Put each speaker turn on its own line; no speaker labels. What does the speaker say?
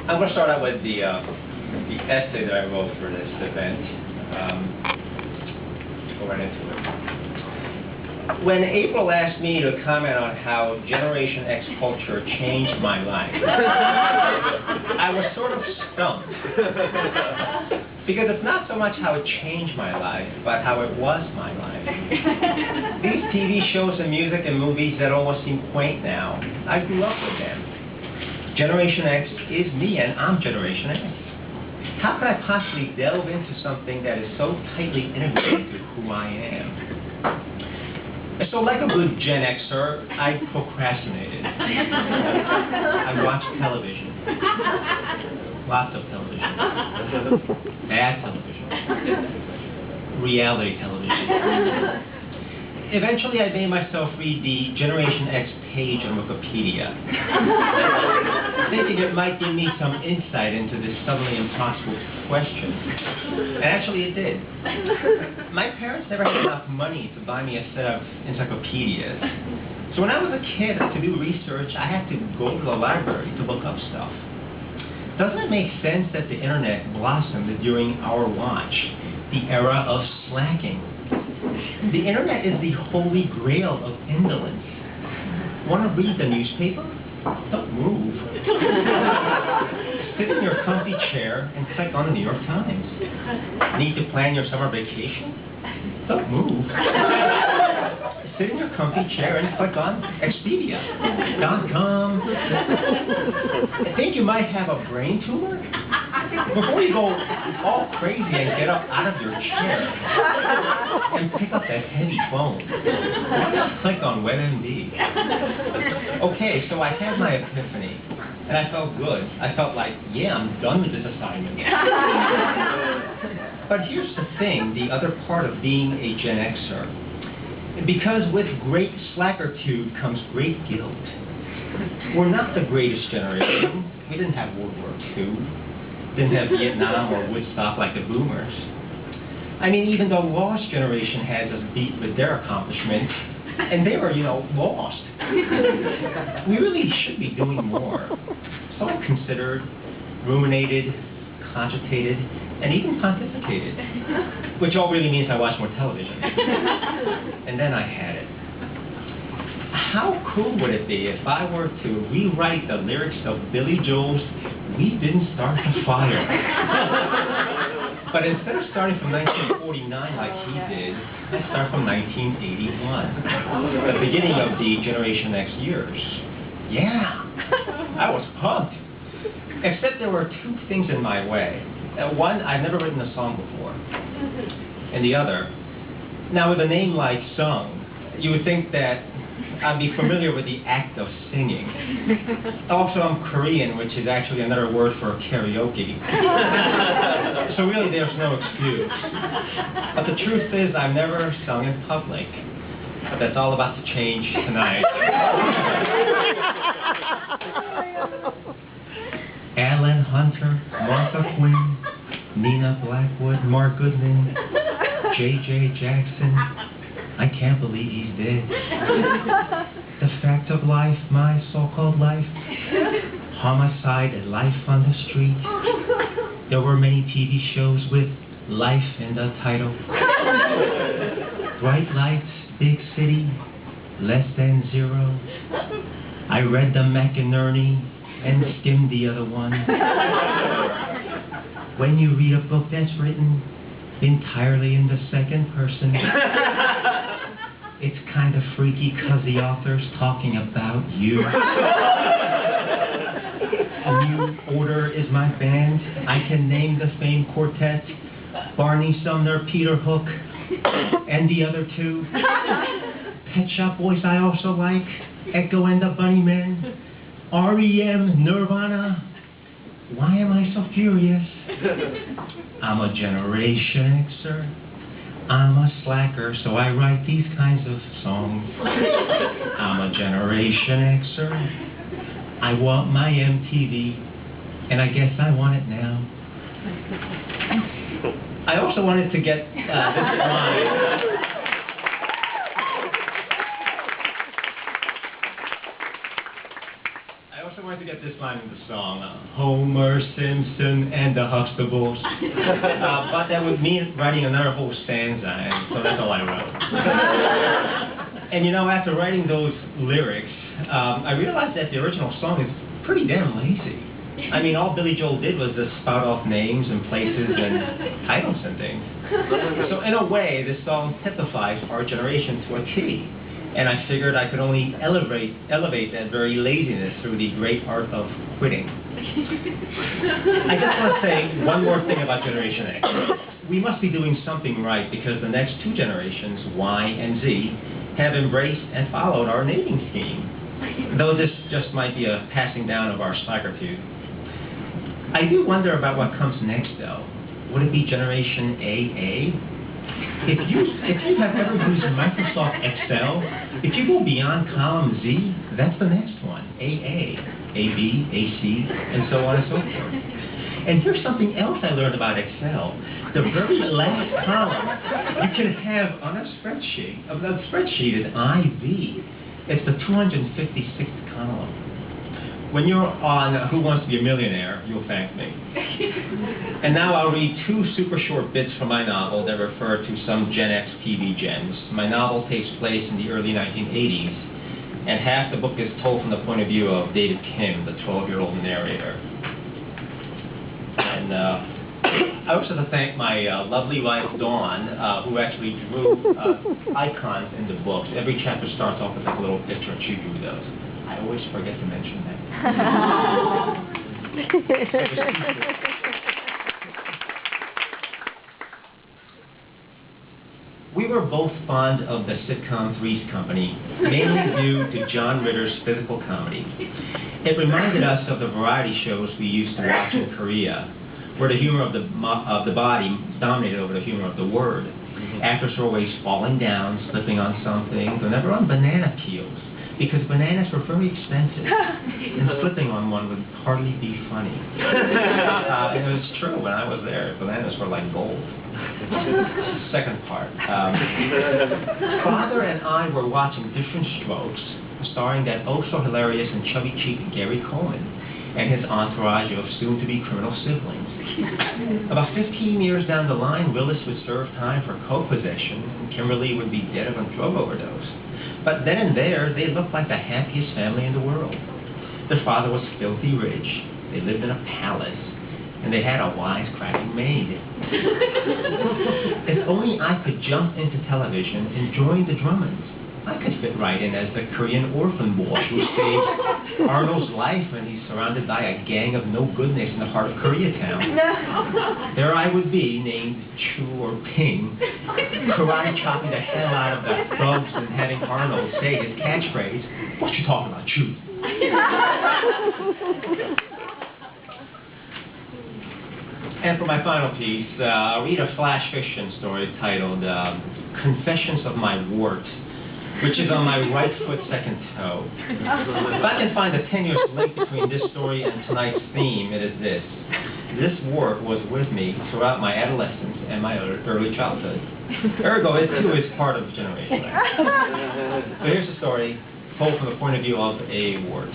I'm going to start out with the essay that I wrote for this event. Go right into it. When April asked me to comment on how Generation X culture changed my life, I was sort of stumped. Because it's not so much how it changed my life, but how it was my life. These TV shows and music and movies that almost seem quaint now, I grew up with them. Generation X is me, and I'm Generation X. How could I possibly delve into something that is so tightly integrated with who I am? So like a good Gen Xer, I procrastinated. I watched television. Lots of television. Bad television. Reality television. Eventually I made myself read the Generation X page on Wikipedia, thinking it might give me some insight into this suddenly impossible question. And actually it did. My parents never had enough money to buy me a set of encyclopedias. So when I was a kid, to do research, I had to go to the library to look up stuff. Doesn't it make sense that the internet blossomed during our watch, the era of slacking? The internet is the holy grail of indolence. Want to read the newspaper? Don't move. Sit in your comfy chair and click on the New York Times. Need to plan your summer vacation? Don't move. Sit in your comfy chair and click on Expedia.com. Think you might have a brain tumor? Before you go all crazy and get up out of your chair and pick up that heavy phone, why not click on WebMD? Okay, so I had my epiphany, and I felt good. I felt like, yeah, I'm done with this assignment. But here's the thing, the other part of being a Gen Xer. Because with great slackertude comes great guilt. We're not the greatest generation. We didn't have World War II. Didn't have Vietnam or Woodstock like the boomers. I mean, even the lost generation has us beat with their accomplishments, and they were, lost. We really should be doing more. So I considered, ruminated, cogitated, and even pontificated, which all really means I watch more television. And then I had it. How cool would it be if I were to rewrite the lyrics of Billy Joel's "We Didn't Start the Fire"? But instead of starting from 1949 like he did, I start from 1981, the beginning of the Generation X years. Yeah, I was pumped. Except there were two things in my way. One, I've never written a song before. And the other, now with a name like Sung, you would think that I'd be familiar with the act of singing. Also, I'm Korean, which is actually another word for karaoke. So really, there's no excuse. But the truth is, I've never sung in public. But that's all about to change tonight. Alan Hunter, Martha Quinn, Nina Blackwood, Mark Goodman, J.J. Jackson. I can't believe he's dead. The fact of life, my so-called life. Homicide and life on the street. There were many TV shows with life in the title. Bright lights, big city, less than zero. I read the McInerney and skimmed the other one. When you read a book that's written entirely in the second person, it's kind of freaky because the author's talking about you. New Order is my band. I can name the Fame Quartet, Barney Sumner, Peter Hook, and the other two. Pet Shop Boys I also like, Echo and the Bunnymen, R.E.M., Nirvana. Why am I so furious? I'm a Generation Xer. I'm a slacker, so I write these kinds of songs. I'm a Generation Xer. I want my MTV, and I guess I want it now. I also wanted to get this line. I also wanted to forget this line in the song, Homer Simpson and the Huxtables. But that would mean writing another whole stanza, and so that's all I wrote. And you know, after writing those lyrics, I realized that the original song is pretty damn lazy. I mean, all Billy Joel did was just spout off names and places and titles and things. So in a way, this song typifies our generation to a T. And I figured I could only elevate that very laziness through the great art of quitting. I just want to say one more thing about Generation X. We must be doing something right because the next two generations, Y and Z, have embraced and followed our naming scheme. Though this just might be a passing down of our slackertude. I do wonder about what comes next, though. Would it be Generation AA? If you have ever used Microsoft Excel, if you go beyond column Z, that's the next one, AA, AB, AC, and so on and so forth. And here's something else I learned about Excel. The very last column you can have on a spreadsheet. The spreadsheet is IV. It's the 256th column. When you're on Who Wants to Be a Millionaire, you'll thank me. And now I'll read two super short bits from my novel that refer to some Gen X TV gems. My novel takes place in the early 1980s, and half the book is told from the point of view of David Kim, the 12-year-old narrator. And I also have to thank my lovely wife, Dawn, who actually drew icons in the books. Every chapter starts off with like a little picture, and she drew those. I always forget to mention that. We were both fond of the sitcom Three's Company, mainly due to John Ritter's physical comedy. It reminded us of the variety shows we used to watch in Korea, where the humor of the body dominated over the humor of the word. Actors were always falling down, slipping on something, though never on banana peels, because bananas were very expensive, and slipping on one would hardly be funny. And it was true, when I was there, bananas were like gold. Second part. Father and I were watching Different Strokes, starring that oh-so-hilarious and chubby-cheeked Gary Coleman and his entourage of soon-to-be criminal siblings. About 15 years down the line, Willis would serve time for coke possession, and Kimberly would be dead of a drug overdose. But then and there, they looked like the happiest family in the world. Their father was filthy rich. They lived in a palace, and they had a wisecracking maid. If only I could jump into television and join the Drummonds. I could fit right in as the Korean orphan boy who saved Arnold's life when he's surrounded by a gang of no-goodness in the heart of Koreatown. There I would be, named Chu or Ping, karate chopping the hell out of the thugs and having Arnold say his catchphrase, "What you talking about, Chu?" And for my final piece, I'll read a flash fiction story titled Confessions of My Wart, which is on my right foot, second toe. If I can find a tenuous link between this story and tonight's theme, it is this. This wart was with me throughout my adolescence and my early childhood. Ergo, it too is part of Generation X. So here's the story, told from the point of view of a wart.